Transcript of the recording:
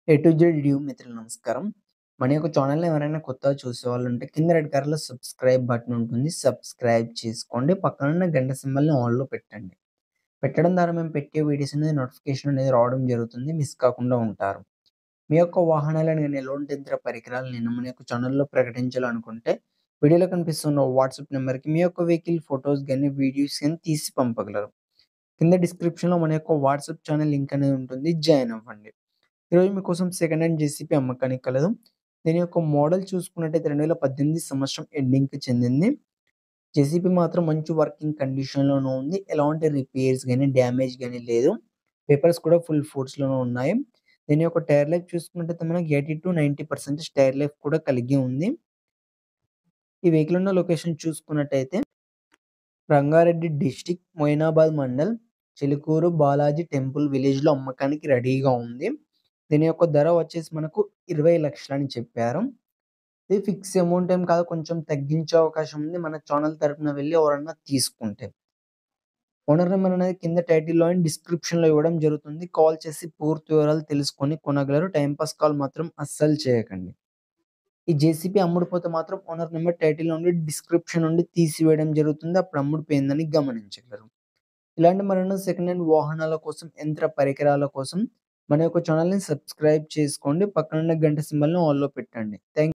A to Z due మిత్రులు నమస్కారం. మన యొక్క ఛానల్‌ని ఎవరైనా కొత్తగా చూసేవాళ్ళుంటే కింద రెడ్ కలర్‌లో సబ్స్క్రైబ్ బటన్ ఉంటుంది. సబ్స్క్రైబ్ చేసుకోండి. పక్కనున్న గంట సింబల్‌ని ఆల్‌లో పెట్టండి. పెట్టడం ద్వారా మేము పెట్టే వీడియోస్ అనేది నోటిఫికేషన్ అనేది రావడం జరుగుతుంది. మిస్ కాకుండా ఉంటారు. మీ యొక్క వాహనాలను గాని ఎలాంటి యంత్ర పరికరాలను మన యొక్క ఛానల్‌లో ప్రకటించాలనుకుంటే వీడియోలో కనిపిస్తున్న వాట్సాప్ నంబర్‌కి మీ యొక్క వెహికల్ ఫోటోస్ గాని, వీడియోస్ గాని తీసి పంపగలరు. కింద డిస్క్రిప్షన్‌లో మన యొక్క వాట్సాప్ ఛానల్ లింక్ అనేది ఉంటుంది. జాయిన్ అవ్వండి. ఈరోజు మీకోసం సెకండ్ హ్యాండ్ జేసీబీ అమ్మకానికి కలదు. దీని యొక్క మోడల్ చూసుకున్నట్టయితే 2018 సంవత్సరం ఎండింగ్‌కి చెందింది. జేసీబీ మాత్రం మంచి వర్కింగ్ కండిషన్‌లోనే ఉంది. ఎలాంటి రిపేర్స్ గాని, డ్యామేజ్ గాని లేదు. పేపర్స్ కూడా ఫుల్ ఫోర్స్‌లోనే ఉన్నాయి. దీని యొక్క టైర్ లైఫ్ చూసుకున్నట్టయితే మనకి 80-90% టైర్ లైఫ్ కూడా కలిగి ఉంది. ఈ వెహికల్ ఉన్న లొకేషన్ చూసుకున్నట్టయితే రంగారెడ్డి డిస్ట్రిక్ట్, మొయినాబాద్ మండల్, చిలుకూరు బాలాజీ టెంపుల్ విలేజ్‌లో అమ్మకానికి రెడీగా ఉంది. దీని యొక్క ధర వచ్చేసి మనకు 20,00,000 అని చెప్పారు. ఇది ఫిక్స్ అమౌంట్ ఏం కాదు. కొంచెం తగ్గించే అవకాశం ఉంది. మన ఛానల్ తరపున వెళ్లి ఎవరన్నా తీసుకుంటే. ఓనర్ నెంబర్ అనేది కింద టైటిల్‌లో అండ్ డిస్క్రిప్షన్‌లో ఇవ్వడం జరుగుతుంది. కాల్ చేసి పూర్తి వివరాలు తెలుసుకొని కొనగలరు. టైమ్ పాస్ కాల్ మాత్రం అస్సలు చేయకండి. ఈ జేసీబీ అమ్ముడుపోతే మాత్రం ఓనర్ నెంబర్ టైటిల్ నుండి, డిస్క్రిప్షన్ నుండి తీసివేయడం జరుగుతుంది. అప్పుడు అమ్ముడుపోయిందని గమనించగలరు. ఇలాంటి మరెన్నో సెకండ్ హ్యాండ్ వాహనాల కోసం, యంత్ర పరికరాల కోసం మన యొక్క ఛానల్‌ని సబ్స్క్రైబ్ చేసుకోండి. పక్కనున్న గంట సింబల్‌ని ఆల్‌లో పెట్టండి.